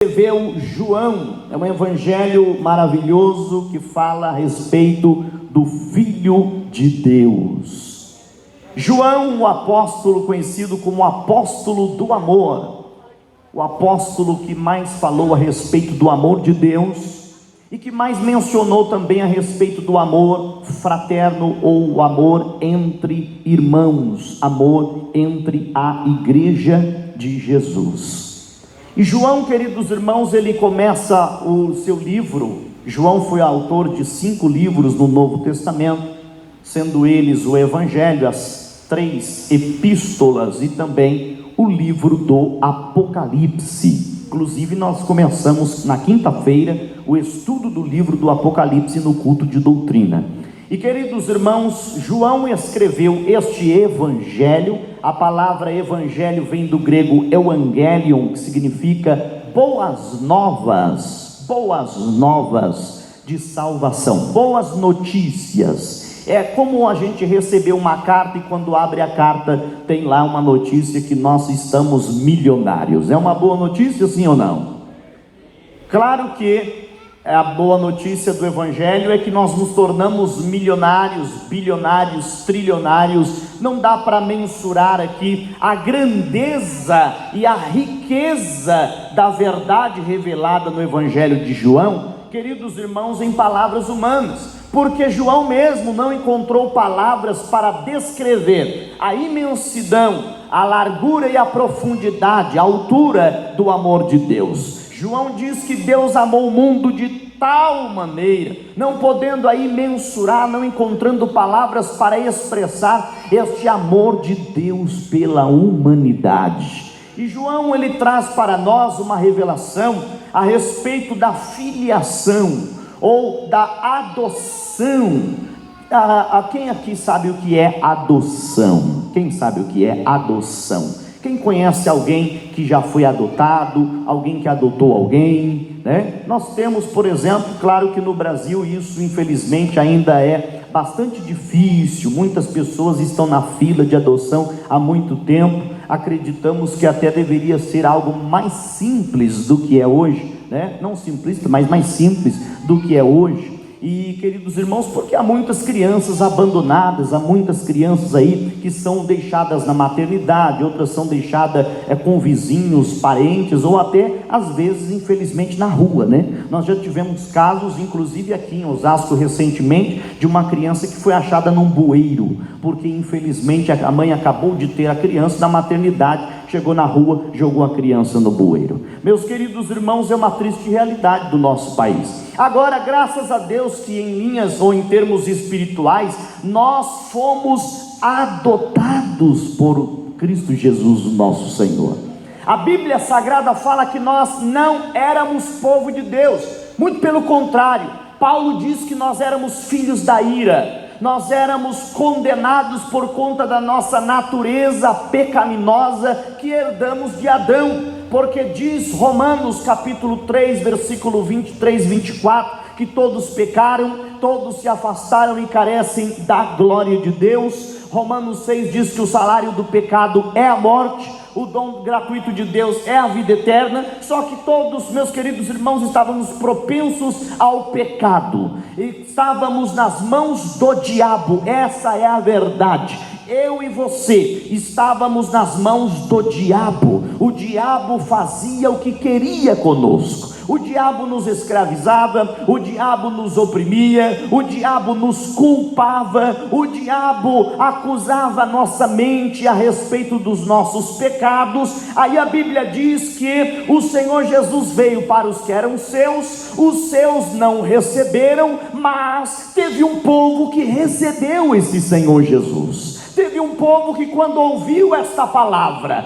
Escreveu João, é um evangelho maravilhoso que fala a respeito do Filho de Deus. João, o apóstolo conhecido como apóstolo do amor, o apóstolo que mais falou a respeito do amor de Deus e que mais mencionou também a respeito do amor fraterno ou o amor entre irmãos, amor entre a igreja de Jesus. E João, queridos irmãos, ele começa o seu livro. João foi autor de 5 livros no Novo Testamento, sendo eles o Evangelho, as 3 epístolas e também o livro do Apocalipse. Inclusive nós começamos na quinta-feira o estudo do livro do Apocalipse no culto de doutrina. E queridos irmãos, João escreveu este evangelho. A palavra evangelho vem do grego evangelion, que significa boas novas de salvação, boas notícias. É como a gente recebeu uma carta e quando abre a carta tem lá uma notícia que nós estamos milionários. É uma boa notícia, sim ou não? Claro que a boa notícia do evangelho é que nós nos tornamos milionários, bilionários, trilionários. Não dá para mensurar aqui a grandeza e a riqueza da verdade revelada no evangelho de João, queridos irmãos, em palavras humanas, porque João mesmo não encontrou palavras para descrever a imensidão, a largura e a profundidade, a altura do amor de Deus. João diz que Deus amou o mundo de tal maneira, não podendo aí mensurar, não encontrando palavras para expressar este amor de Deus pela humanidade. E João, ele traz para nós uma revelação a respeito da filiação ou da adoção. Quem aqui sabe o que é adoção? Quem sabe o que é adoção? Quem conhece alguém que já foi adotado, alguém que adotou alguém, né? Nós temos, por exemplo, claro que no Brasil isso infelizmente ainda é bastante difícil, muitas pessoas estão na fila de adoção há muito tempo. Acreditamos que até deveria ser algo mais simples do que é hoje, né? Não simplista, mas mais simples do que é hoje. E queridos irmãos, porque há muitas crianças abandonadas, há muitas crianças aí que são deixadas na maternidade, outras são deixadas com vizinhos, parentes, ou até às vezes infelizmente na rua, né? Nós já tivemos casos, inclusive aqui em Osasco recentemente, de uma criança que foi achada num bueiro, porque infelizmente a mãe acabou de ter a criança na maternidade, chegou na rua, jogou a criança no bueiro. Meus queridos irmãos, é uma triste realidade do nosso país. Agora, graças a Deus que em linhas ou em termos espirituais, nós fomos adotados por Cristo Jesus, o nosso Senhor. A Bíblia Sagrada fala que nós não éramos povo de Deus, muito pelo contrário. Paulo diz que nós éramos filhos da ira. Nós éramos condenados por conta da nossa natureza pecaminosa que herdamos de Adão, porque diz Romanos capítulo 3, versículo 23, 24, que todos pecaram, todos se afastaram e carecem da glória de Deus. Romanos 6 diz que o salário do pecado é a morte, o dom gratuito de Deus é a vida eterna. Só que todos, meus queridos irmãos, estávamos propensos ao pecado, estávamos nas mãos do diabo. Essa é a verdade. Eu e você estávamos nas mãos do diabo. O diabo fazia o que queria conosco. O diabo nos escravizava, o diabo nos oprimia, o diabo nos culpava, o diabo acusava a nossa mente a respeito dos nossos pecados. Aí a Bíblia diz que o Senhor Jesus veio para os que eram seus, os seus não receberam, mas teve um povo que recebeu esse Senhor Jesus. Teve um povo que quando ouviu esta palavra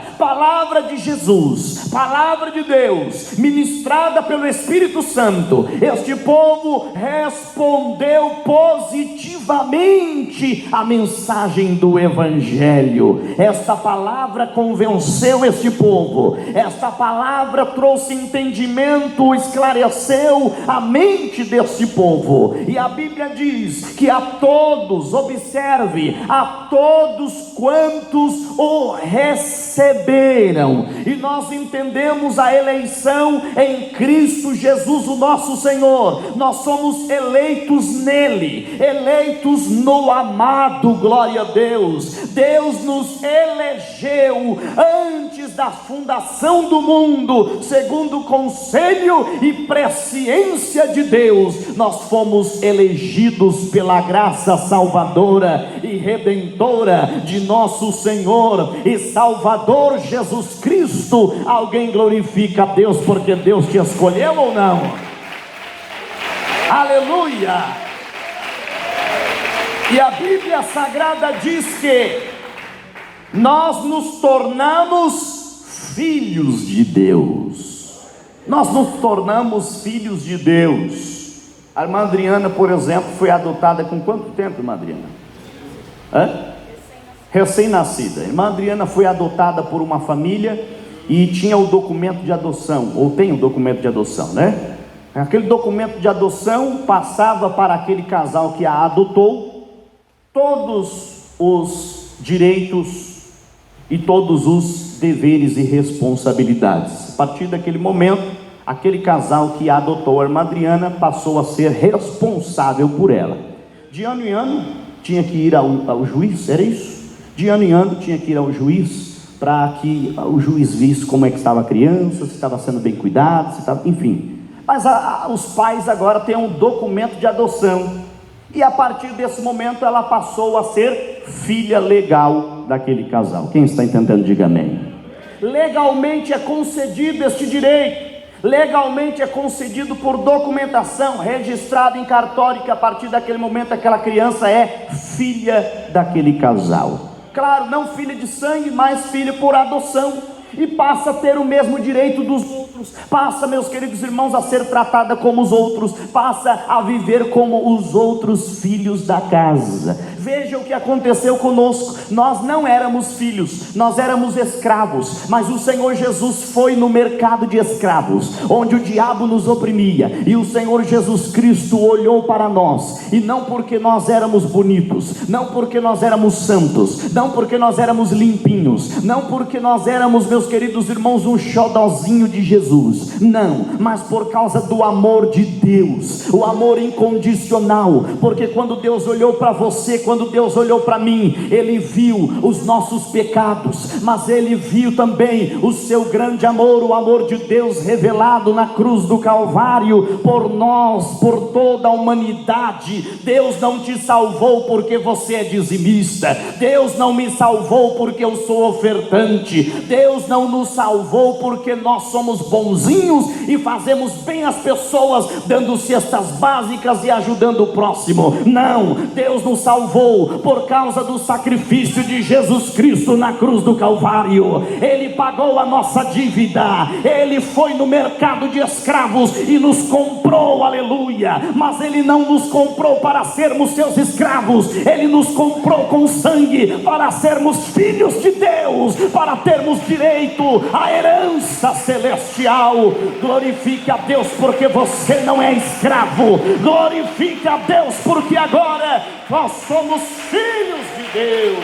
de Jesus, palavra de Deus, ministrada pelo Espírito Santo, este povo respondeu positivamente à mensagem do Evangelho. Esta palavra convenceu este povo, esta palavra trouxe entendimento, esclareceu a mente deste povo. E a Bíblia diz que a todos, observe, a todos todos quantos o receberam. E nós entendemos a eleição em Cristo Jesus, o nosso Senhor. Nós somos eleitos nele, eleitos no amado, glória a Deus. Deus nos elegeu antes da fundação do mundo, segundo o conselho e presciência de Deus. Nós fomos elegidos pela graça salvadora e redentora de nosso Senhor e Salvador Jesus Cristo. Alguém glorifica a Deus porque Deus te escolheu ou não? Aleluia! E a Bíblia Sagrada diz que nós nos tornamos filhos de Deus. Nós nos tornamos filhos de Deus. A irmã Adriana, por exemplo, foi adotada com quanto tempo, irmã Adriana? Recém-nascida. A irmã Adriana foi adotada por uma família e tinha o documento de adoção, ou tem o documento de adoção, né? Aquele documento de adoção passava para aquele casal que a adotou todos os direitos e todos os deveres e responsabilidades. A partir daquele momento, aquele casal que a adotou a irmã Adriana passou a ser responsável por ela. De ano em ano tinha que ir ao juiz, era isso? De ano em ano tinha que ir ao juiz, para que o juiz visse como é que estava a criança, se estava sendo bem cuidado, se estava, enfim. Mas os pais agora têm um documento de adoção, e a partir desse momento ela passou a ser filha legal daquele casal. Quem está entendendo, diga amém. Legalmente é concedido este direito. Legalmente é concedido por documentação, registrado em cartório, que a partir daquele momento aquela criança é filha daquele casal. Claro, não filha de sangue, mas filha por adoção, e passa a ter o mesmo direito dos outros, passa, meus queridos irmãos, a ser tratada como os outros, passa a viver como os outros filhos da casa. Veja o que aconteceu conosco. Nós não éramos filhos, nós éramos escravos, mas o Senhor Jesus foi no mercado de escravos, onde o diabo nos oprimia, e o Senhor Jesus Cristo olhou para nós, e não porque nós éramos bonitos, não porque nós éramos santos, não porque nós éramos limpinhos, não porque nós éramos, meus queridos irmãos, um xodozinho de Jesus, não, mas por causa do amor de Deus, o amor incondicional, porque quando Deus olhou para você, quando Deus olhou para mim, Ele viu os nossos pecados, mas Ele viu também o seu grande amor, o amor de Deus revelado na cruz do Calvário, por nós, por toda a humanidade. Deus não te salvou porque você é dizimista, Deus não me salvou porque eu sou ofertante, Deus não nos salvou porque nós somos bonzinhos e fazemos bem às pessoas, dando cestas básicas e ajudando o próximo. Não, Deus nos salvou por causa do sacrifício de Jesus Cristo na cruz do Calvário. Ele pagou a nossa dívida, Ele foi no mercado de escravos e nos comprou, aleluia. Mas Ele não nos comprou para sermos seus escravos, Ele nos comprou com sangue para sermos filhos de Deus, para termos direito à herança celestial. Glorifique a Deus porque você não é escravo, glorifique a Deus porque agora nós somos filhos de Deus.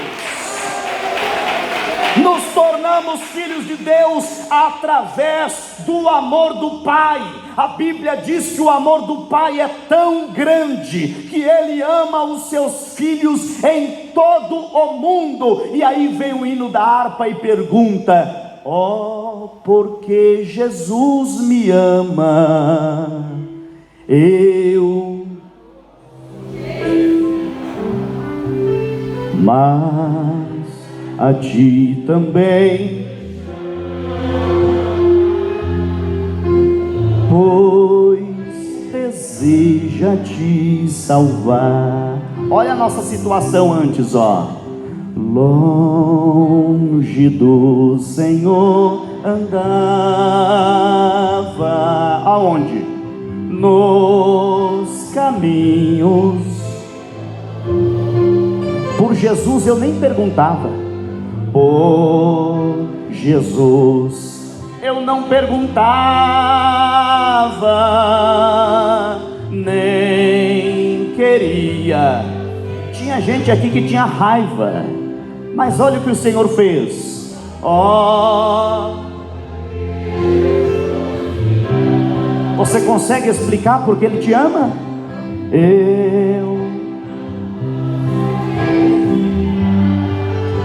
Nos tornamos filhos de Deus através do amor do Pai. A Bíblia diz que o amor do Pai é tão grande que Ele ama os seus filhos em todo o mundo. E aí vem o hino da harpa e pergunta: oh, porque Jesus me ama, mas a ti também, pois deseja te salvar. Olha a nossa situação antes, ó. Longe do Senhor andava, aonde? Nos caminhos. Por Jesus eu nem perguntava, por Jesus eu não perguntava, nem queria. Tinha gente aqui que tinha raiva, Mas olha o que o Senhor fez. Você consegue explicar porque Ele te ama?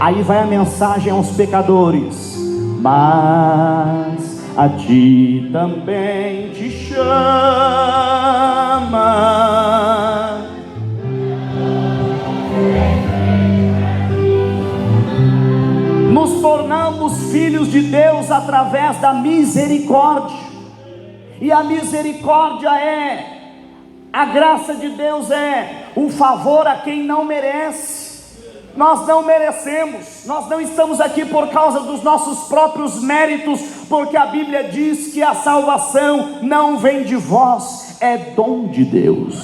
Aí vai a mensagem aos pecadores: mas a ti também te chama. Nos tornamos filhos de Deus através da misericórdia. E a misericórdia a graça de Deus é um favor a quem não merece. Nós não merecemos, nós não estamos aqui por causa dos nossos próprios méritos, porque a Bíblia diz que a salvação não vem de vós, é dom de Deus.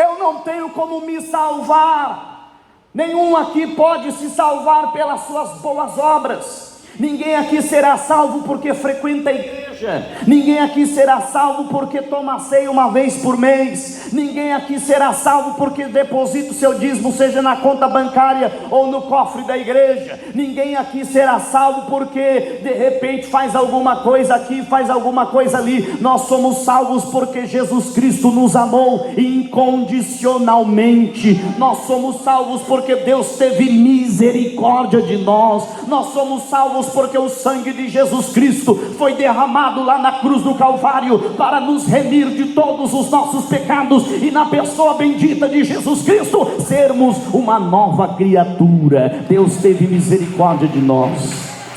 Eu não tenho como me salvar, nenhum aqui pode se salvar pelas suas boas obras. Ninguém aqui será salvo porque frequenta a igreja. Ninguém aqui será salvo porque toma ceia uma vez por mês. Ninguém aqui será salvo porque deposita o seu dízimo, seja na conta bancária ou no cofre da igreja. Ninguém aqui será salvo porque de repente faz alguma coisa aqui, faz alguma coisa ali. Nós somos salvos porque Jesus Cristo nos amou incondicionalmente. Nós somos salvos porque Deus teve misericórdia de nós. Nós somos salvos porque o sangue de Jesus Cristo foi derramado lá na cruz do Calvário para nos remir de todos os nossos pecados, e na pessoa bendita de Jesus Cristo sermos uma nova criatura. Deus teve misericórdia de nós.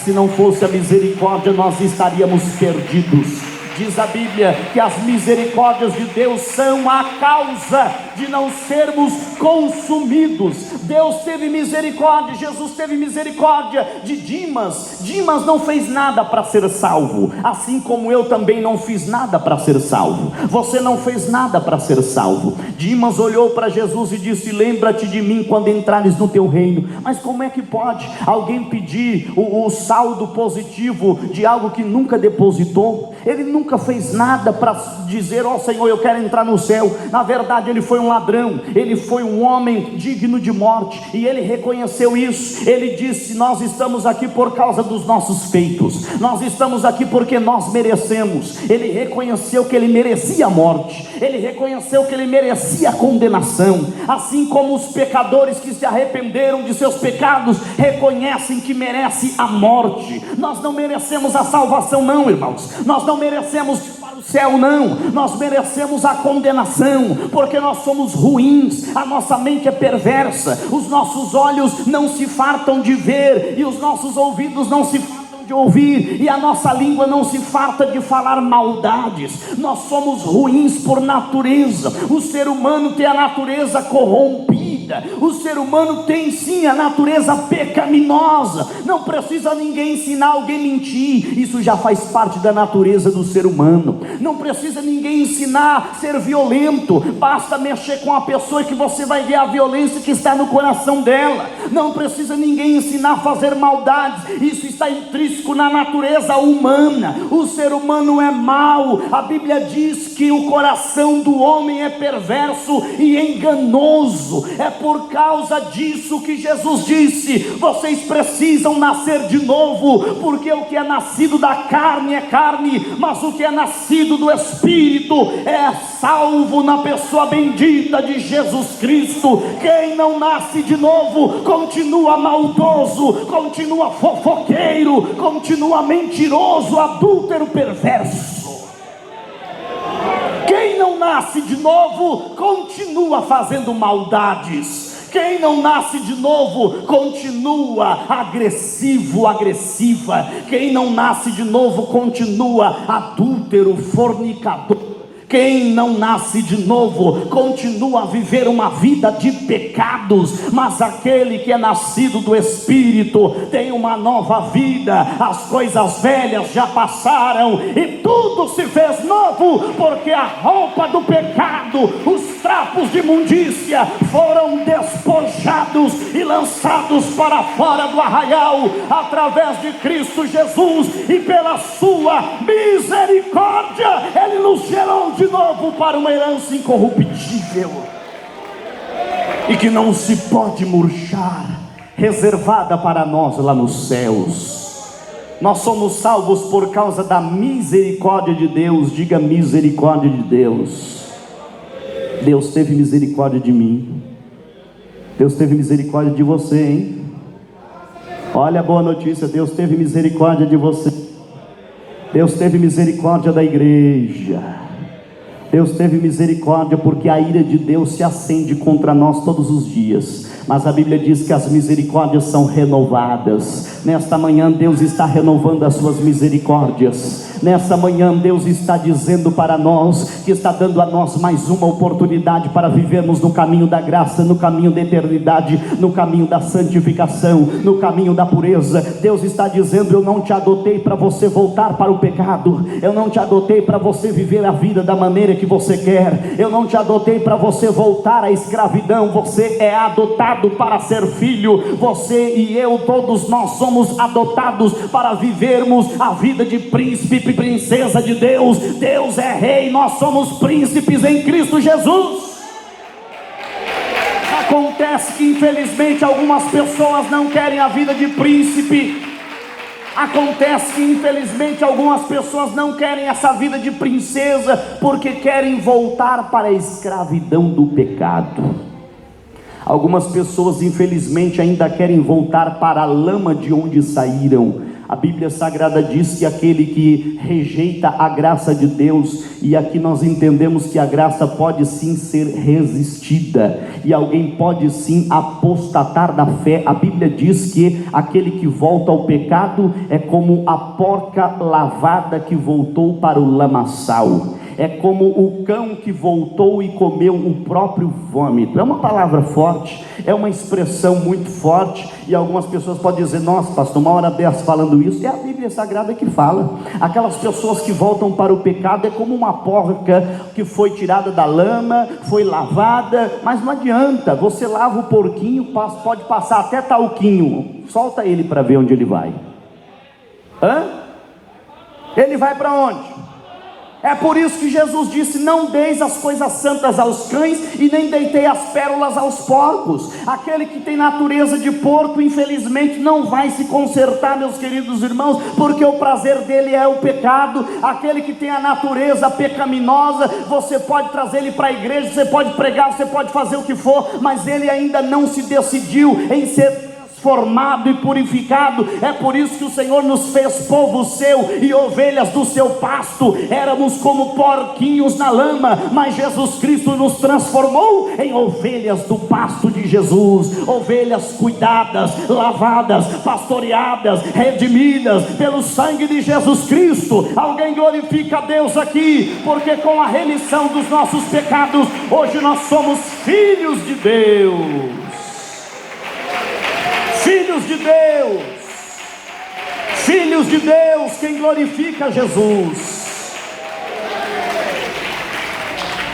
Se não fosse a misericórdia, nós estaríamos perdidos. Diz a Bíblia que as misericórdias de Deus são a causa de não sermos consumidos. Deus teve misericórdia, Jesus teve misericórdia de Dimas. Dimas não fez nada para ser salvo, assim como eu também não fiz nada para ser salvo. Você não fez nada para ser salvo. Dimas olhou para Jesus e disse: lembra-te de mim quando entrares no teu reino. Mas como é que pode alguém pedir o saldo positivo de algo que nunca depositou? Ele nunca fez nada para dizer: ó Senhor, eu quero entrar no céu. Na verdade ele foi um ladrão, ele foi um homem digno de morte, e ele reconheceu isso. Ele disse: nós estamos aqui por causa dos nossos feitos, nós estamos aqui porque nós merecemos. Ele reconheceu que ele merecia a morte, ele reconheceu que ele merecia a condenação, assim como os pecadores que se arrependeram de seus pecados reconhecem que merece a morte. Nós não merecemos a salvação não, irmãos. Nós não merecemos ir para o céu não, nós merecemos a condenação, porque nós somos ruins, a nossa mente é perversa, os nossos olhos não se fartam de ver, e os nossos ouvidos não se fartam de ouvir, e a nossa língua não se farta de falar maldades. Nós somos ruins por natureza. O ser humano tem a natureza corrompida, o ser humano tem sim a natureza pecaminosa. Não precisa ninguém ensinar alguém a mentir, isso já faz parte da natureza do ser humano. Não precisa ninguém ensinar a ser violento, basta mexer com a pessoa que você vai ver a violência que está no coração dela. Não precisa ninguém ensinar a fazer maldades, isso está intrínseco na natureza humana. O ser humano é mau. A Bíblia diz que o coração do homem é perverso e enganoso. É por causa disso que Jesus disse: vocês precisam nascer de novo, porque o que é nascido da carne é carne, mas o que é nascido do Espírito é salvo na pessoa bendita de Jesus Cristo. Quem não nasce de novo continua maldoso, continua fofoqueiro, continua mentiroso, adúltero, perverso. Quem não nasce de novo continua fazendo maldades. Quem não nasce de novo continua agressivo, agressiva. Quem não nasce de novo continua adúltero, fornicador. Quem não nasce de novo continua a viver uma vida de pecados, mas aquele que é nascido do Espírito tem uma nova vida. As coisas velhas já passaram e tudo se fez novo, porque a roupa do pecado, os trapos de imundícia foram despojados e lançados para fora do arraial, através de Cristo Jesus, e pela sua misericórdia Ele nos gerou de novo para uma herança incorruptível. e que não se pode murchar, reservada para nós lá nos céus. Nós somos salvos por causa da misericórdia de Deus. Diga: misericórdia de Deus. Deus teve misericórdia de mim. Deus teve misericórdia de você, hein? Olha a boa notícia: Deus teve misericórdia de você. Deus teve misericórdia da igreja. Deus teve misericórdia, porque a ira de Deus se acende contra nós todos os dias, mas a Bíblia diz que as misericórdias são renovadas. Nesta manhã Deus está renovando as suas misericórdias. Nesta manhã Deus está dizendo para nós, que está dando a nós mais uma oportunidade para vivermos no caminho da graça, no caminho da eternidade, no caminho da santificação, no caminho da pureza. Deus está dizendo: eu não te adotei para você voltar para o pecado, eu não te adotei para você viver a vida da maneira que você quer, eu não te adotei para você voltar à escravidão. Você é adotado para ser filho. Você e eu, todos nós somos adotados para vivermos a vida de príncipe e princesa de Deus. Deus é rei, nós somos príncipes em Cristo Jesus. Acontece que infelizmente algumas pessoas não querem a vida de príncipe. Acontece que infelizmente algumas pessoas não querem essa vida de princesa, porque querem voltar para a escravidão do pecado. Algumas pessoas infelizmente ainda querem voltar para a lama de onde saíram. A Bíblia Sagrada diz que aquele que rejeita a graça de Deus, e aqui nós entendemos que a graça pode sim ser resistida, e alguém pode sim apostatar da fé. A Bíblia diz que aquele que volta ao pecado é como a porca lavada que voltou para o lamaçal. É como o cão que voltou e comeu o próprio vômito. É uma palavra forte, é uma expressão muito forte, e algumas pessoas podem dizer: nossa, pastor, uma hora dessa falando isso. É a Bíblia Sagrada que fala. Aquelas pessoas que voltam para o pecado é como uma porca que foi tirada da lama, foi lavada, mas não adianta. Você lava o porquinho, pode passar até talquinho, solta ele para ver onde ele vai. Ele vai para onde? É por isso que Jesus disse: não deis as coisas santas aos cães, e nem deitei as pérolas aos porcos. Aquele que tem natureza de porco, infelizmente não vai se consertar, meus queridos irmãos, porque o prazer dele é o pecado. Aquele que tem a natureza pecaminosa, você pode trazer ele para a igreja, você pode pregar, você pode fazer o que for, mas ele ainda não se decidiu em ser formado e purificado. É por isso que o Senhor nos fez povo seu e ovelhas do seu pasto. Éramos como porquinhos na lama, mas Jesus Cristo nos transformou em ovelhas do pasto de Jesus, ovelhas cuidadas, lavadas, pastoreadas, redimidas pelo sangue de Jesus Cristo. Alguém glorifica a Deus aqui, porque com a remissão dos nossos pecados, hoje nós somos filhos de Deus. Filhos de Deus, filhos de Deus, quem glorifica Jesus.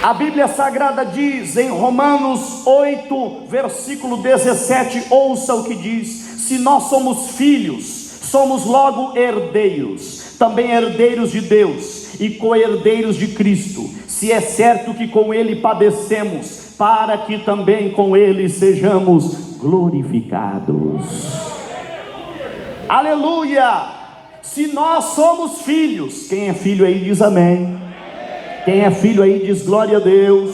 A Bíblia Sagrada diz em Romanos 8, versículo 17, ouça o que diz: se nós somos filhos, somos logo herdeiros, também herdeiros de Deus e co-herdeiros de Cristo, se é certo que com Ele padecemos, para que também com Ele sejamos glorificados. Aleluia! Se nós somos filhos, quem é filho aí diz amém. Quem é filho aí diz glória a Deus.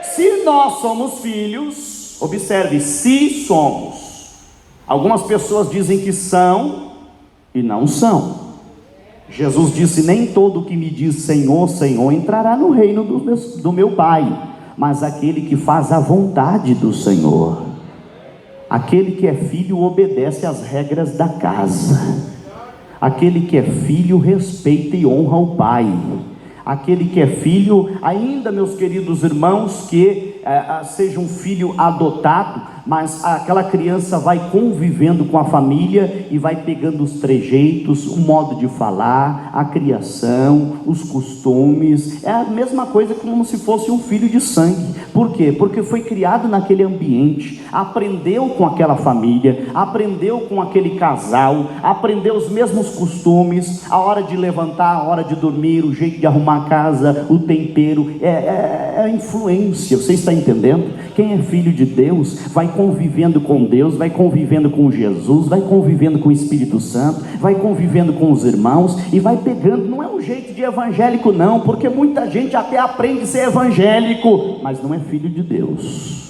Se nós somos filhos, observe, se somos. Algumas pessoas dizem que são e não são. Jesus disse: nem todo que me diz Senhor, Senhor entrará no reino do meu Pai, mas aquele que faz a vontade do Senhor. Aquele que é filho obedece às regras da casa. Aquele que é filho respeita e honra o pai. Aquele que é filho, ainda meus queridos irmãos, que seja um filho adotado, mas aquela criança vai convivendo com a família e vai pegando os trejeitos, o modo de falar, a criação, os costumes. É a mesma coisa como se fosse um filho de sangue. Por quê? Porque foi criado naquele ambiente, aprendeu com aquela família, aprendeu com aquele casal, aprendeu os mesmos costumes, a hora de levantar, a hora de dormir, o jeito de arrumar a casa, o tempero, é a influência, você está entendendo? Quem é filho de Deus, vai convivendo com Deus, vai convivendo com Jesus, vai convivendo com o Espírito Santo, vai convivendo com os irmãos, e vai pegando, não é um jeito de evangélico não, porque muita gente até aprende a ser evangélico, mas não é filho de Deus.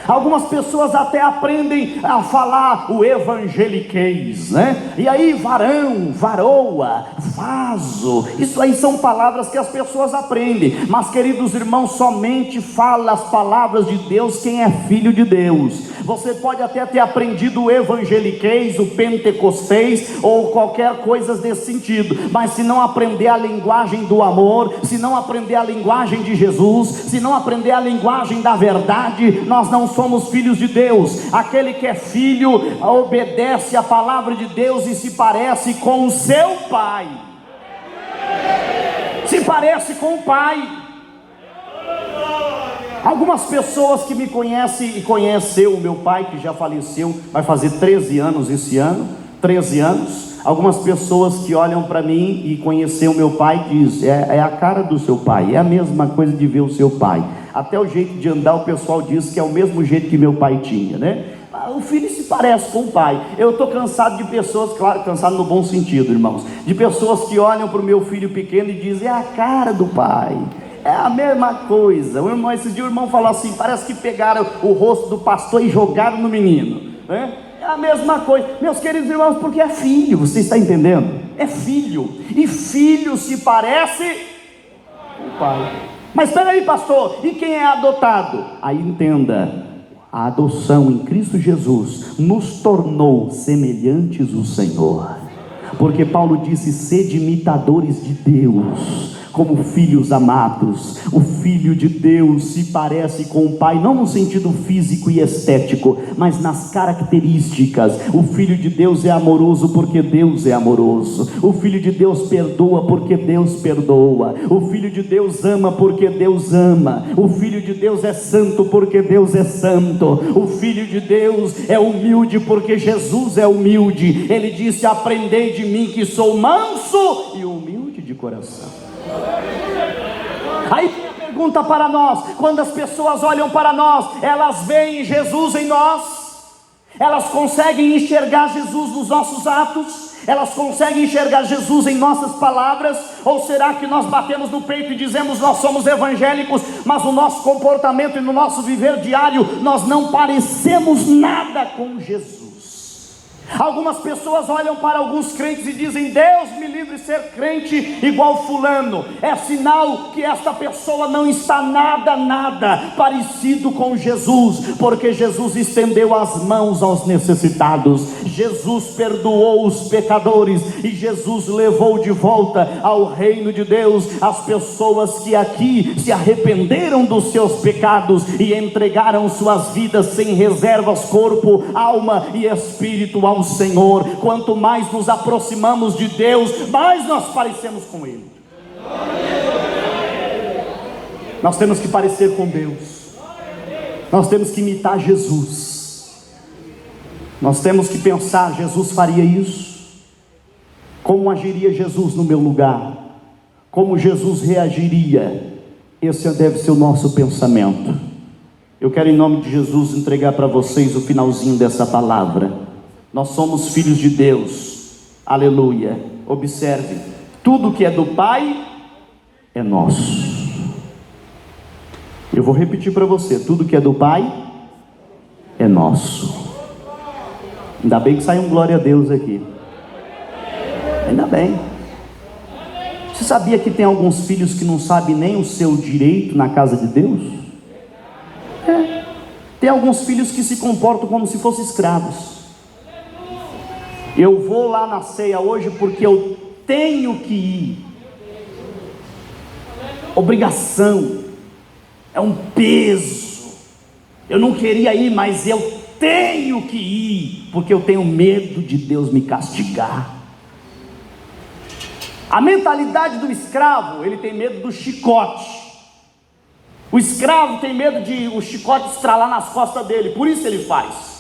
Algumas pessoas até aprendem a falar o evangeliquez, né? E aí varão, varoa, vaso, isso aí são palavras que as pessoas aprendem. Mas queridos irmãos, somente fala as palavras de Deus quem é filho de Deus. Você pode até ter aprendido o evangeliquez, o pentecostês ou qualquer coisa desse sentido, mas se não aprender a linguagem do amor, se não aprender a linguagem de Jesus, se não aprender a linguagem da verdade, nós não somos filhos de Deus. Aquele que é filho obedece a palavra de Deus e se parece com o seu pai, se parece com o pai. Algumas pessoas que me conhecem e conheceu o meu pai, que já faleceu, vai fazer 13 anos esse ano, 13 anos. Algumas pessoas que olham para mim e conheceu o meu pai, dizem, é a cara do seu pai, é a mesma coisa de ver o seu pai. Até o jeito de andar, o pessoal diz que é o mesmo jeito que meu pai tinha, né? O filho se parece com o pai. Eu estou cansado de pessoas, claro, cansado no bom sentido, irmãos, de pessoas que olham para o meu filho pequeno e dizem, é a cara do pai, é a mesma coisa. O irmão, esses dias o irmão falou assim, parece que pegaram o rosto do pastor e jogaram no menino, né? É a mesma coisa, meus queridos irmãos, porque é filho, você está entendendo? É filho, e filho se parece com o pai. Mas espera aí, pastor, e quem é adotado? Aí entenda, a adoção em Cristo Jesus nos tornou semelhantes ao Senhor, porque Paulo disse, sede imitadores de Deus, como filhos amados. O filho de Deus se parece com o pai, não no sentido físico e estético, mas nas características. O filho de Deus é amoroso porque Deus é amoroso. O filho de Deus perdoa porque Deus perdoa. O filho de Deus ama porque Deus ama. O filho de Deus é santo porque Deus é santo. O filho de Deus é humilde porque Jesus é humilde. Ele disse, aprendei de mim que sou manso e humilde de coração. Aí tem a pergunta para nós, quando as pessoas olham para nós, elas veem Jesus em nós? Elas conseguem enxergar Jesus nos nossos atos? Elas conseguem enxergar Jesus em nossas palavras? Ou será que nós batemos no peito e dizemos, nós somos evangélicos, mas no nosso comportamento e no nosso viver diário, nós não parecemos nada com Jesus? Algumas pessoas olham para alguns crentes e dizem, Deus me livre de ser crente igual fulano. É sinal que esta pessoa não está nada parecido com Jesus, porque Jesus estendeu as mãos aos necessitados, Jesus perdoou os pecadores, e Jesus levou de volta ao reino de Deus as pessoas que aqui se arrependeram dos seus pecados e entregaram suas vidas sem reservas, corpo, alma e espírito ao Senhor. Quanto mais nos aproximamos de Deus, mais nós parecemos com Ele. Nós temos que parecer com Deus, nós temos que imitar Jesus, nós temos que pensar, Jesus faria isso? Como agiria Jesus no meu lugar? Como Jesus reagiria? Esse deve ser o nosso pensamento. Eu quero em nome de Jesus entregar para vocês o finalzinho dessa palavra. Nós somos filhos de Deus, aleluia. Observe, tudo que é do Pai é nosso. Eu vou repetir para você, tudo que é do Pai é nosso. Ainda bem que saiu um glória a Deus aqui, ainda bem. Você sabia que tem alguns filhos que não sabem nem o seu direito na casa de Deus? Tem alguns filhos que se comportam como se fossem escravos. Eu vou lá na ceia hoje porque eu tenho que ir. Obrigação, é um peso. Eu não queria ir, mas eu tenho que ir, porque eu tenho medo de Deus me castigar. A mentalidade do escravo, ele tem medo do chicote. O escravo tem medo de o chicote estralar nas costas dele, por isso ele faz.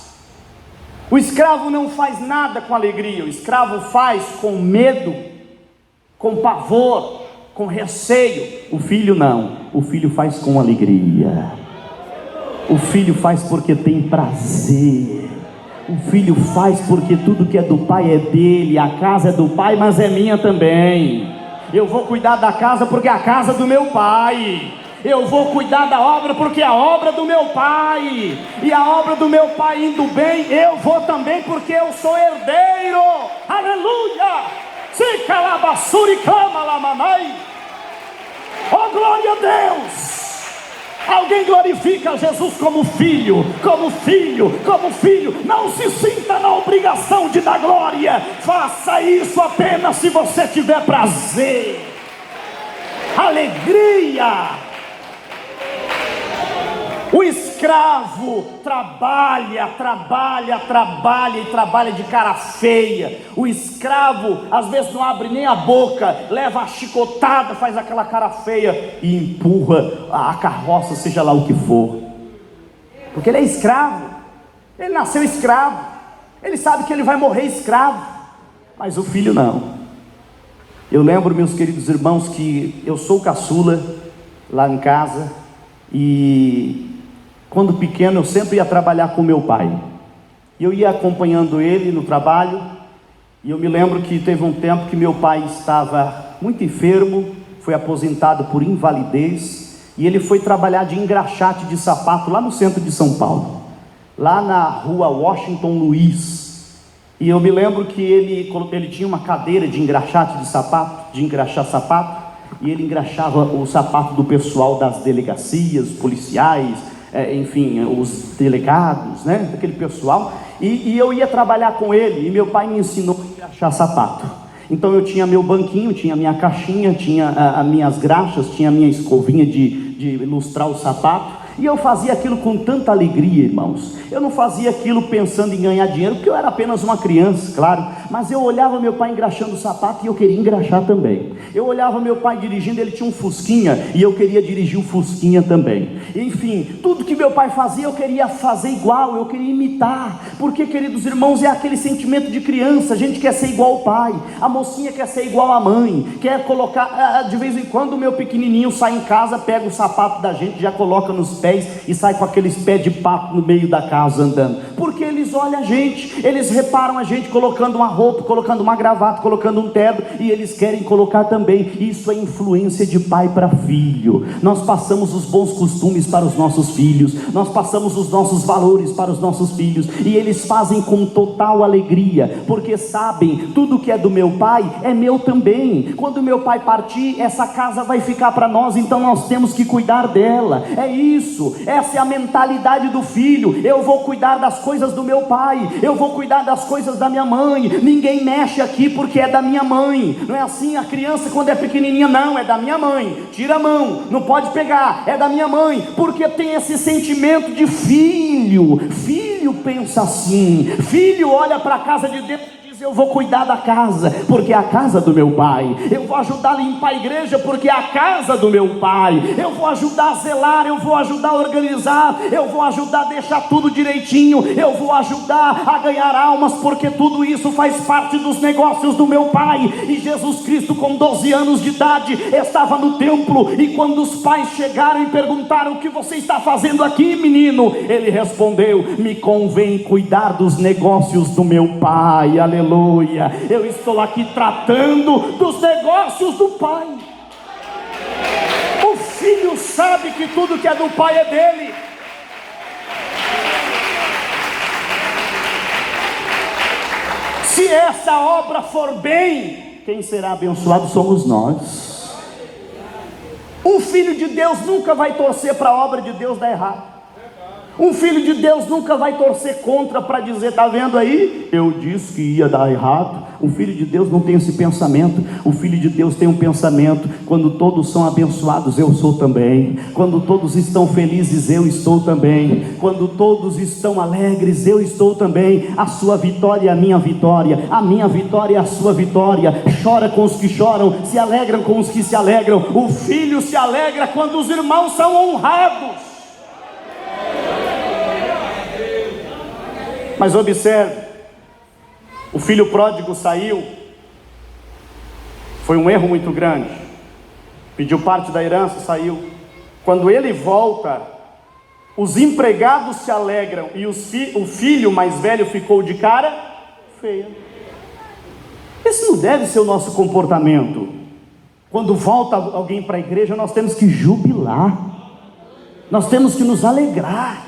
O escravo não faz nada com alegria, o escravo faz com medo, com pavor. com receio. O filho não, o filho faz com alegria. O filho faz porque tem prazer. O filho faz porque tudo que é do pai é dele. A casa é do pai, mas é minha também. Eu vou cuidar da casa porque é a casa do meu pai. Eu vou cuidar da obra porque é a obra do meu pai. E a obra do meu pai indo bem, eu vou também porque eu sou herdeiro. Aleluia! Se calabassuri cama lamanai. Oh, glória a Deus! Alguém glorifica Jesus como filho, como filho, como filho. Não se sinta na obrigação de dar glória. Faça isso apenas se você tiver prazer, alegria. O escravo trabalha e trabalha de cara feia. O escravo às vezes não abre nem a boca, leva a chicotada, faz aquela cara feia e empurra a carroça, seja lá o que for, porque ele é escravo. Ele nasceu escravo, ele sabe que ele vai morrer escravo. Mas o filho não. Eu lembro, meus queridos irmãos, que eu sou caçula lá em casa, e quando pequeno eu sempre ia trabalhar com meu pai, e eu ia acompanhando ele no trabalho. E eu me lembro que teve um tempo que meu pai estava muito enfermo, foi aposentado por invalidez, e ele foi trabalhar de engraxate de sapato lá no centro de São Paulo, lá na rua Washington Luiz. E eu me lembro que ele tinha uma cadeira de engraxate de sapato, de engraxar sapato, e ele engraxava o sapato do pessoal das delegacias, policiais, enfim, os delegados, né, daquele pessoal. E eu ia trabalhar com ele, e meu pai me ensinou a engraxar sapato. Então eu tinha meu banquinho, tinha minha caixinha, tinha as minhas graxas, tinha a minha escovinha de ilustrar o sapato. E eu fazia aquilo com tanta alegria, irmãos. Eu não fazia aquilo pensando em ganhar dinheiro, porque eu era apenas uma criança, claro. Mas eu olhava meu pai engraxando o sapato e eu queria engraxar também. Eu olhava meu pai dirigindo, ele tinha um Fusquinha, e eu queria dirigir o Fusquinha também. Enfim, tudo que meu pai fazia eu queria fazer igual, eu queria imitar. Porque, queridos irmãos, é aquele sentimento de criança. A gente quer ser igual ao pai, a mocinha quer ser igual à mãe, quer colocar, de vez em quando o meu pequenininho sai em casa, pega o sapato da gente, já coloca nos pés e sai com aqueles pés de pato no meio da casa andando, porque eles olham a gente, eles reparam a gente colocando uma roupa, colocando uma gravata, colocando um terno, e eles querem colocar também. Isso é influência de pai para filho. Nós passamos os bons costumes para os nossos filhos, nós passamos os nossos valores para os nossos filhos, e eles fazem com total alegria, porque sabem, tudo que é do meu pai é meu também. Quando meu pai partir, essa casa vai ficar para nós, então nós temos que cuidar dela. É isso. Essa é a mentalidade do filho. Eu vou cuidar das coisas do meu pai, eu vou cuidar das coisas da minha mãe. Ninguém mexe aqui porque é da minha mãe. Não é assim a criança quando é pequenininha, não, é da minha mãe, tira a mão, não pode pegar, é da minha mãe, porque tem esse sentimento de filho. Filho pensa assim, filho olha para a casa de Deus e diz: eu vou cuidar da casa, porque é a casa do meu pai. Eu vou ajudar a limpar a igreja, porque é a casa do meu pai. Eu vou ajudar a zelar, eu vou ajudar a organizar, eu vou ajudar a deixar tudo direitinho, eu vou ajudar a ganhar almas, porque tudo isso faz parte dos negócios do meu pai. E Jesus Cristo, com 12 anos de idade, estava no templo, e quando os pais chegaram e perguntaram: o que você está fazendo aqui, menino? Ele respondeu: me convém cuidar dos negócios do meu pai. Aleluia. Eu estou aqui tratando dos negócios do pai. O filho sabe que tudo que é do pai é dele. Se essa obra for bem, quem será abençoado somos nós. Um filho de Deus nunca vai torcer para a obra de Deus dar errado. Um filho de Deus nunca vai torcer contra para dizer: está vendo aí? Eu disse que ia dar errado. O filho de Deus não tem esse pensamento. O filho de Deus tem um pensamento: quando todos são abençoados, eu sou também. Quando todos estão felizes, eu estou também. Quando todos estão alegres, eu estou também. A sua vitória é a minha vitória, a minha vitória é a sua vitória. Chora com os que choram, se alegram com os que se alegram. O filho se alegra quando os irmãos são honrados. Mas observe, o filho pródigo saiu, foi um erro muito grande. pediu parte da herança, saiu. Quando ele volta, os empregados se alegram e o filho mais velho ficou de cara feia. Esse não deve ser o nosso comportamento. Quando volta alguém para a igreja, nós temos que jubilar, nós temos que nos alegrar,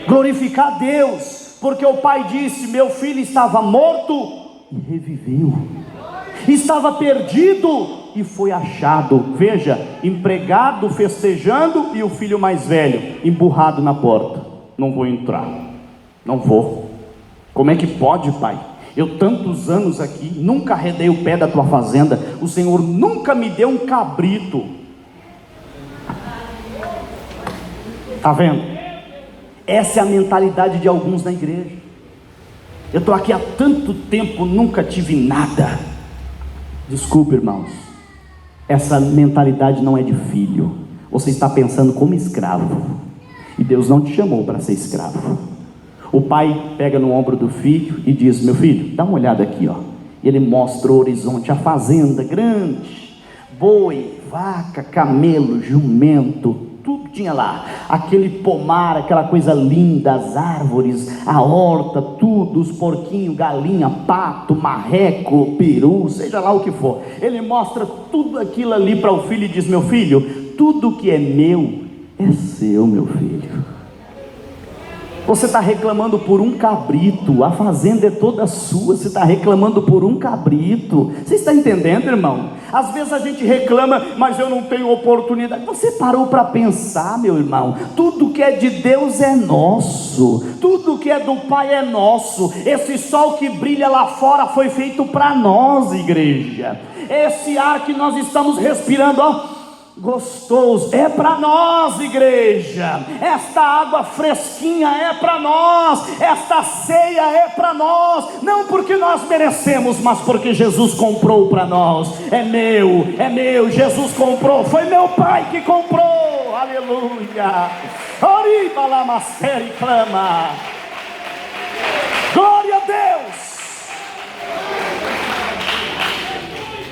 glorificar a Deus, porque o pai disse: meu filho estava morto e reviveu, estava perdido e foi achado. Veja, empregado festejando e o filho mais velho emburrado na porta: não vou entrar, não vou. Como é que pode, pai? Eu tantos anos aqui, nunca arredei o pé da tua fazenda, o Senhor nunca me deu um cabrito. Está vendo? Essa é a mentalidade de alguns na igreja. Eu estou aqui há tanto tempo, nunca tive nada. Desculpe, irmãos, essa mentalidade não é de filho. Você está pensando como escravo, e Deus não te chamou para ser escravo. O pai pega no ombro do filho e diz: meu filho, dá uma olhada aqui, ó. Ele mostra o horizonte, a fazenda grande, boi, vaca, camelo, jumento, tudo tinha lá, aquele pomar, aquela coisa linda, as árvores, a horta, tudo, os porquinhos, galinha, pato, marreco, peru, seja lá o que for. Ele mostra tudo aquilo ali para o filho e diz: meu filho, tudo que é meu é seu, meu filho. Você está reclamando por um cabrito, a fazenda é toda sua, você está reclamando por um cabrito. Você está entendendo, irmão? Às vezes a gente reclama, mas eu não tenho oportunidade. Você parou para pensar, meu irmão? Tudo que é de Deus é nosso, tudo que é do Pai é nosso. Esse sol que brilha lá fora foi feito para nós, igreja. Esse ar que nós estamos respirando, ó, gostoso, é para nós, igreja. Esta água fresquinha é para nós, esta ceia é para nós, não porque nós merecemos, mas porque Jesus comprou para nós. É meu, Jesus comprou, foi meu pai que comprou, aleluia. Oriba lama e clama, glória a Deus.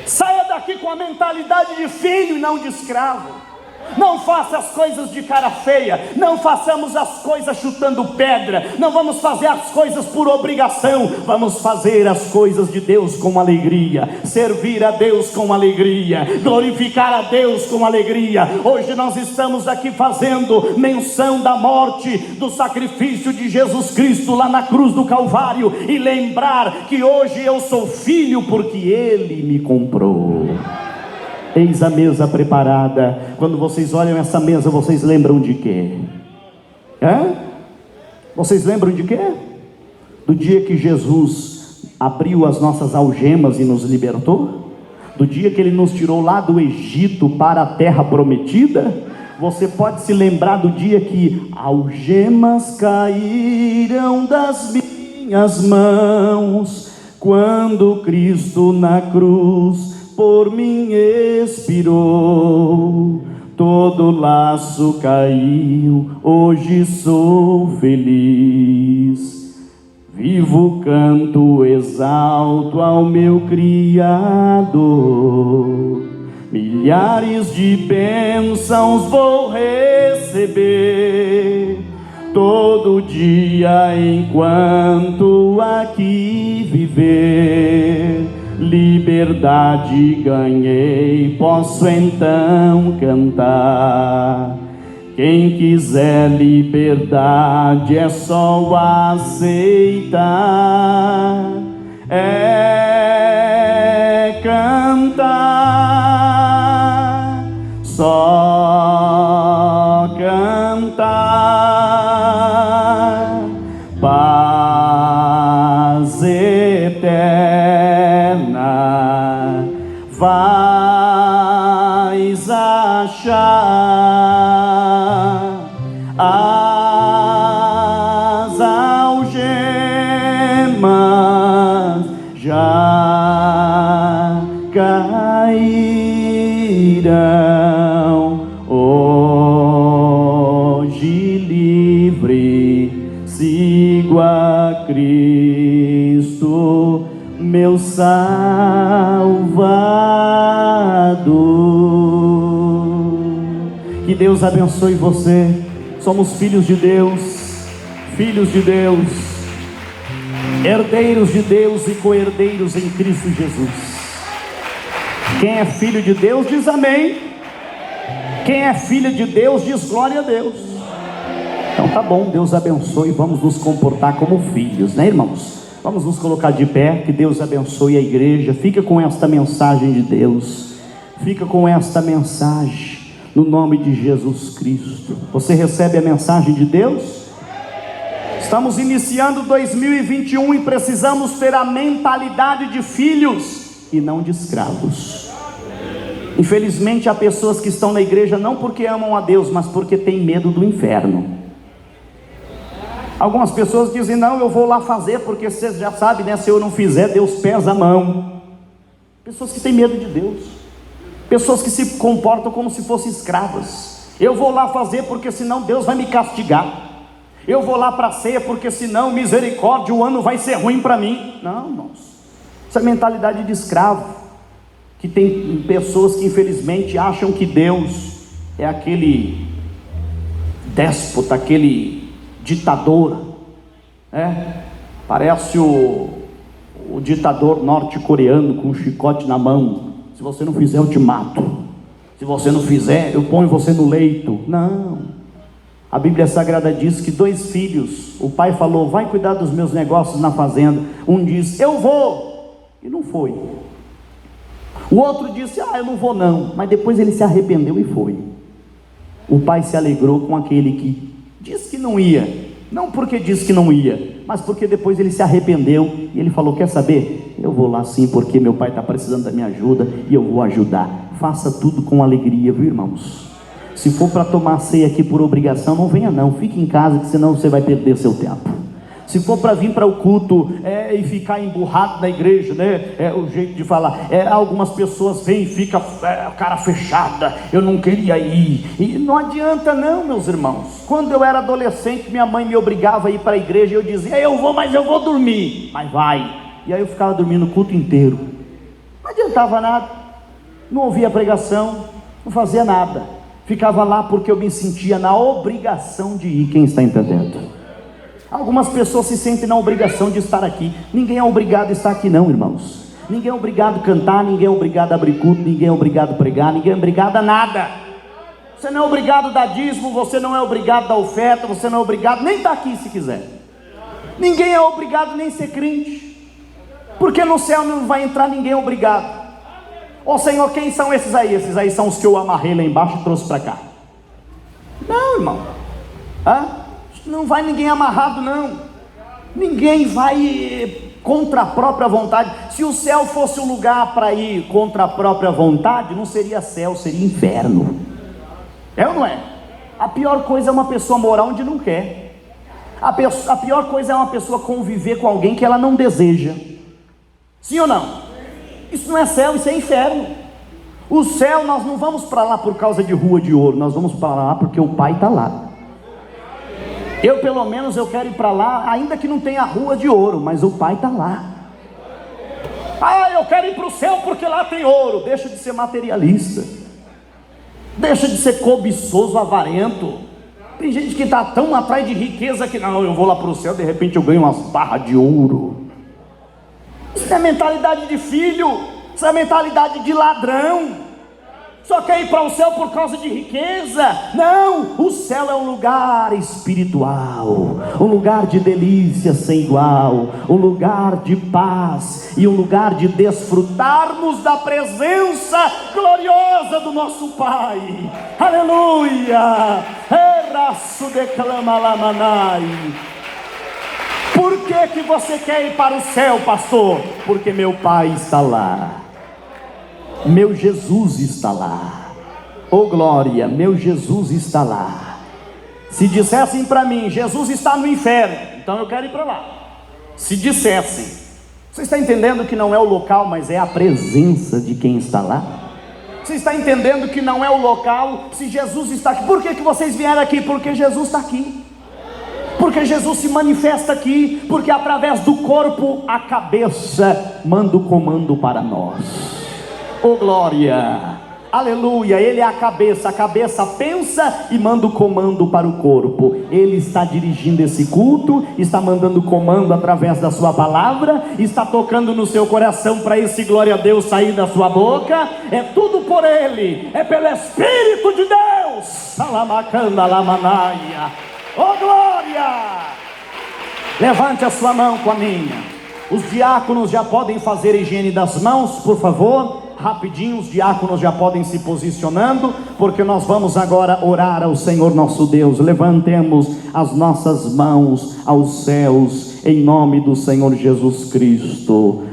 Saia daqui com a mentalidade de filho e não de escravo. Não faça as coisas de cara feia, não façamos as coisas chutando pedra, não vamos fazer as coisas por obrigação, vamos fazer as coisas de Deus com alegria, servir a Deus com alegria, glorificar a Deus com alegria. Hoje nós estamos aqui fazendo menção da morte, do sacrifício de Jesus Cristo lá na cruz do Calvário, e lembrar que hoje eu sou filho porque Ele me comprou. Eis a mesa preparada. Quando vocês olham essa mesa, vocês lembram de quê? Vocês lembram de quê? Do dia que Jesus abriu as nossas algemas e nos libertou? Do dia que Ele nos tirou lá do Egito para a terra prometida? Você pode se lembrar do dia que algemas caíram das minhas mãos, quando Cristo na cruz por mim expirou, todo laço caiu, hoje sou feliz, vivo canto exalto ao meu Criador, milhares de bênçãos vou receber, todo dia enquanto aqui viver. Liberdade ganhei, posso então cantar. Quem quiser liberdade é só aceitar, é cantar, só cantar, paz eterna vais achar, as algemas já cairão, hoje livre sigo a Cristo, meu Salvador. Que Deus abençoe você. Somos filhos de Deus, herdeiros de Deus e co-herdeiros em Cristo Jesus. Quem é filho de Deus diz amém. Quem é filho de Deus diz glória a Deus. Então tá bom, Deus abençoe. Vamos nos comportar como filhos, né, irmãos? Vamos nos colocar de pé. Que Deus abençoe a igreja. Fica com esta mensagem de Deus. Fica com esta mensagem no nome de Jesus Cristo. Você recebe a mensagem de Deus? Estamos iniciando 2021 e precisamos ter a mentalidade de filhos e não de escravos. Infelizmente há pessoas que estão na igreja não porque amam a Deus, mas porque têm medo do inferno. Algumas pessoas dizem: não, eu vou lá fazer porque você já sabe, né? Se eu não fizer, Deus pesa a mão. Pessoas que têm medo de Deus. Pessoas que se comportam como se fossem escravas. Eu vou lá fazer porque senão Deus vai me castigar. Eu vou lá para a ceia porque senão, misericórdia, o ano vai ser ruim para mim. Não, irmãos, isso é mentalidade de escravo. Que tem pessoas que infelizmente acham que Deus é aquele déspota, aquele ditador, né? Parece o ditador norte-coreano com um chicote na mão. Se você não fizer, eu te mato. Se você não fizer, eu ponho você no leito. Não. A Bíblia Sagrada diz que 2 filhos, o pai falou: vai cuidar dos meus negócios na fazenda. Um diz: eu vou, e não foi. O outro disse: eu não vou não, mas depois ele se arrependeu e foi. O pai se alegrou com aquele que disse que não ia, não porque disse que não ia, mas porque depois ele se arrependeu e ele falou: quer saber? Eu vou lá sim, porque meu pai está precisando da minha ajuda e eu vou ajudar. Faça tudo com alegria, viu, irmãos? Se for para tomar ceia aqui por obrigação, não venha não, fique em casa, que senão você vai perder seu tempo. Se for para vir para o culto e ficar emburrado na igreja, né? É o jeito de falar. Algumas pessoas vêm e ficam cara fechada. Eu não queria ir. E não adianta não, meus irmãos. Quando eu era adolescente, minha mãe me obrigava a ir para a igreja. E eu dizia: eu vou, mas eu vou dormir. Mas vai. E aí eu ficava dormindo o culto inteiro. Não adiantava nada. Não ouvia pregação, não fazia nada. Ficava lá porque eu me sentia na obrigação de ir. Quem está entendendo? Algumas pessoas se sentem na obrigação de estar aqui. Ninguém é obrigado a estar aqui não, irmãos. Ninguém é obrigado a cantar, ninguém é obrigado a abrir culto, ninguém é obrigado a pregar, ninguém é obrigado a nada. Você não é obrigado a dar dízimo, você não é obrigado a dar oferta, você não é obrigado nem estar aqui se quiser. Ninguém é obrigado nem ser crente, porque no céu não vai entrar ninguém obrigado. Ô Senhor, quem são esses aí? Esses aí são os que eu amarrei lá embaixo e trouxe para cá. Não, irmão. Não vai ninguém amarrado não. Ninguém vai contra a própria vontade. Se o céu fosse um lugar para ir contra a própria vontade, não seria céu, seria inferno. É ou não é? A pior coisa é uma pessoa morar onde não quer. A pior coisa é uma pessoa conviver com alguém que ela não deseja. Sim ou não? Isso não é céu, isso é inferno. O céu, nós não vamos para lá por causa de rua de ouro, nós vamos para lá porque o Pai está lá. Eu pelo menos eu quero ir para lá, ainda que não tenha rua de ouro, mas o Pai está lá. Eu quero ir para o céu porque lá tem ouro. Deixa de ser materialista, deixa de ser cobiçoso, avarento. Tem gente que está tão atrás de riqueza que não, eu vou lá para o céu, de repente eu ganho umas barras de ouro. Isso é mentalidade de filho, isso é mentalidade de ladrão. Só quer ir para o céu por causa de riqueza. Não, o céu é um lugar espiritual, um lugar de delícia sem igual, um lugar de paz e um lugar de desfrutarmos da presença gloriosa do nosso Pai. Aleluia. Por que você quer ir para o céu, pastor? Porque meu Pai está lá. Meu Jesus está lá. Oh glória, meu Jesus está lá. Se dissessem para mim: Jesus está no inferno, então eu quero ir para lá. Se dissessem, você está entendendo que não é o local, mas é a presença de quem está lá? Você está entendendo que não é o local? Se Jesus está aqui, por que vocês vieram aqui? Porque Jesus está aqui. Porque Jesus se manifesta aqui. Porque através do corpo, a cabeça manda o comando para nós. Oh glória! aleluia, Ele é a cabeça pensa e manda o comando para o corpo. Ele está dirigindo esse culto, está mandando comando através da sua palavra, está tocando no seu coração para esse glória a Deus sair da sua boca. É tudo por Ele, é pelo Espírito de Deus. Salamacanda lamanaia, oh glória! Levante a sua mão com a minha. Os diáconos já podem fazer a higiene das mãos, por favor. Rapidinho, os diáconos já podem se posicionando, porque nós vamos agora orar ao Senhor nosso Deus. Levantemos as nossas mãos aos céus, em nome do Senhor Jesus Cristo.